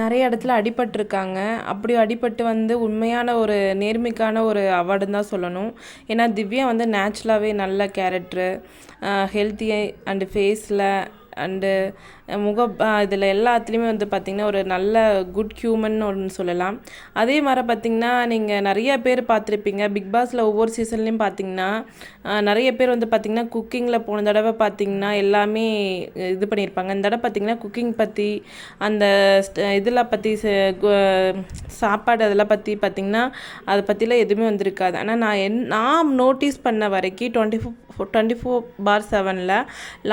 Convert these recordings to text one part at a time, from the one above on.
நிறைய இடத்துல அடிபட்டிருக்காங்க. அப்படி அடிபட்டு உண்மையான ஒரு நேர்மைக்கான ஒரு அவார்டுன்னு தான் சொல்லணும். ஏன்னா திவ்யா நேச்சுரலாகவே நல்ல கேரக்டரு, ஹெல்த்தி அண்டு ஃபேஸில் அண்டு இதில் எல்லாத்துலேயுமே பார்த்திங்கன்னா ஒரு நல்ல குட் ஹியூமன் ஒன்று சொல்லலாம். அதே மாதிரி பார்த்திங்கன்னா நீங்கள் நிறைய பேர் பார்த்துருப்பீங்க. பிக் பாஸில் ஒவ்வொரு சீசன்லேயும் பார்த்திங்கன்னா நிறைய பேர் பார்த்திங்கன்னா குக்கிங்கில் போன தடவை பார்த்திங்கன்னா எல்லாமே இது பண்ணியிருப்பாங்க. இந்த தடவை பார்த்திங்கன்னா குக்கிங் பற்றி அந்த இதெல்லாம் பற்றி சாப்பாடு அதெல்லாம் பற்றி பார்த்திங்கன்னா அதை பற்றிலாம் எதுவுமே வந்திருக்காது. ஆனால் நான் நோட்டீஸ் பண்ண வரைக்கும் 24/7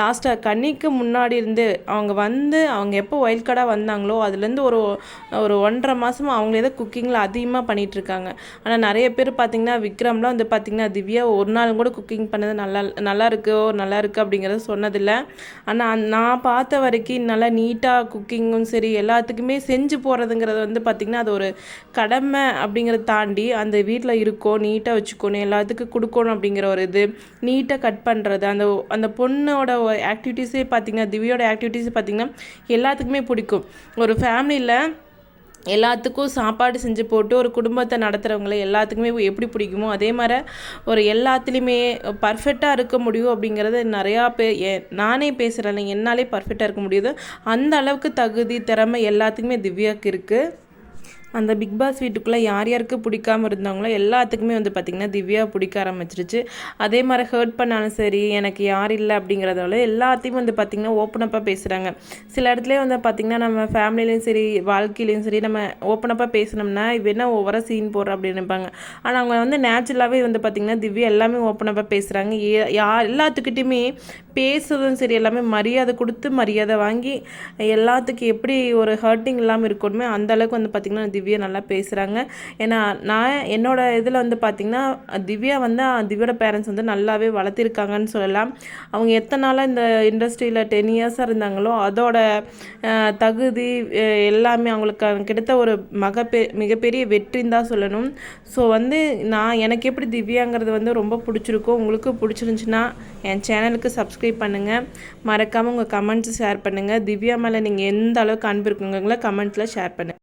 லாஸ்ட்டாக கன்னிக்கு முன்னாடி இருந்து அவங்க எப்போ வைல்ட் கார்டாக வந்தாங்களோ அதுலேருந்து ஒரு 1.5 மாதமாக அவங்களே தான் குக்கிங்கில் அதிகமாக பண்ணிகிட்ருக்காங்க. ஆனால் நிறைய பேர் பார்த்திங்கன்னா விக்ரம்லாம் பார்த்திங்கன்னா திவ்யா ஒரு நாள் கூட குக்கிங் பண்ணது நல்லா இருக்குது அப்படிங்கிறத சொன்னதில்லை. ஆனால் நான் பார்த்த வரைக்கும் நல்லா நீட்டாக குக்கிங்கும் சரி எல்லாத்துக்குமே செஞ்சு போகிறதுங்கிறது பார்த்திங்கன்னா அது ஒரு கடமை அப்படிங்கிறத தாண்டி அந்த வீட்டில் இருக்கோம் நீட்டாக வச்சுக்கணும், எல்லாத்துக்கும் கொடுக்கணும் அப்படிங்கிற ஒரு இது, நீட்டாக கட் பண்ணுறது, அந்த பொண்ணோட ஆக்டிவிட்டீஸே பார்த்திங்கன்னா திவ்யோட ஆக்டிவிட்டீஸே பார்த்திங்கன்னா எல்லாத்துக்குமே பிடிக்கும். ஒரு ஃபேமிலியில் எல்லாத்துக்கும் சாப்பாடு செஞ்சு போட்டு ஒரு குடும்பத்தை நடத்துகிறவங்கள எல்லாத்துக்குமே எப்படி பிடிக்குமோ அதே மாதிரி ஒரு எல்லாத்துலேயுமே பர்ஃபெக்டாக இருக்க முடியும் அப்படிங்கிறது நிறையா நானே பேசுகிறேன், என்னாலே பர்ஃபெக்டாக இருக்க முடியுது. அந்த அளவுக்கு தகுதி திறமை எல்லாத்துக்குமே திவ்யாவுக்கு இருக்குது. அந்த பிக் பாஸ் வீட்டுக்குள்ளே யார் யாருக்கு பிடிக்காமல் இருந்தாங்களோ எல்லாத்துக்குமே பார்த்திங்கன்னா திவ்யா பிடிக்க ஆரம்பிச்சிருச்சு. அதே மாதிரி ஹர்ட் பண்ணாலும் சரி எனக்கு யார் இல்லை அப்படிங்கிறதால எல்லாத்தையும் பார்த்திங்கன்னா ஓப்பனப்பாக பேசுகிறாங்க. சில இடத்துல பார்த்திங்கன்னா நம்ம ஃபேமிலிலையும் சரி வாழ்க்கையிலையும் சரி நம்ம ஓப்பனப்பாக பேசினோம்னா என்ன ஓவராக சீன் போடுற அப்படின்னு நினைப்பாங்க. ஆனால் அவங்க நேச்சுரலாகவே பார்த்திங்கன்னா திவ்யா எல்லாமே ஓப்பனப்பாக பேசுகிறாங்க. எல்லாத்துக்கிட்டையுமே பேசுறதும் சரி எல்லாமே மரியாதை கொடுத்து மரியாதை வாங்கி எல்லாத்துக்கும் எப்படி ஒரு ஹர்ட்டிங் இல்லாமல் இருக்கணுமே அந்தளவுக்கு பார்த்திங்கன்னா திவ்யா நல்லா பேசுகிறாங்க. ஏன்னா நான் என்னோட இதில் பார்த்திங்கன்னா திவ்யா திவ்யோட பேரண்ட்ஸ் நல்லாவே வளர்த்திருக்காங்கன்னு சொல்லலாம். அவங்க எத்தனை நாளாக இந்த இண்டஸ்ட்ரியில் 10 இயர்ஸாக இருந்தாங்களோ அதோட தகுதி எல்லாமே அவங்களுக்கு கிடைத்த ஒரு மிகப்பெரிய வெற்றின்னு தான் சொல்லணும். ஸோ எனக்கு எப்படி திவ்யாங்கிறது ரொம்ப பிடிச்சிருக்கோ உங்களுக்கு பிடிச்சிருந்துச்சின்னா என் சேனலுக்கு சப்ஸ்கிரைப் பண்ணுங்கள். மறக்காமல் உங்கள் கமெண்ட்ஸ் ஷேர் பண்ணுங்கள். திவ்யா மேலே நீங்கள் எந்த அளவுக்கு அன்பு இருக்குங்களோ கமெண்ட்ஸில் ஷேர் பண்ணுங்கள்.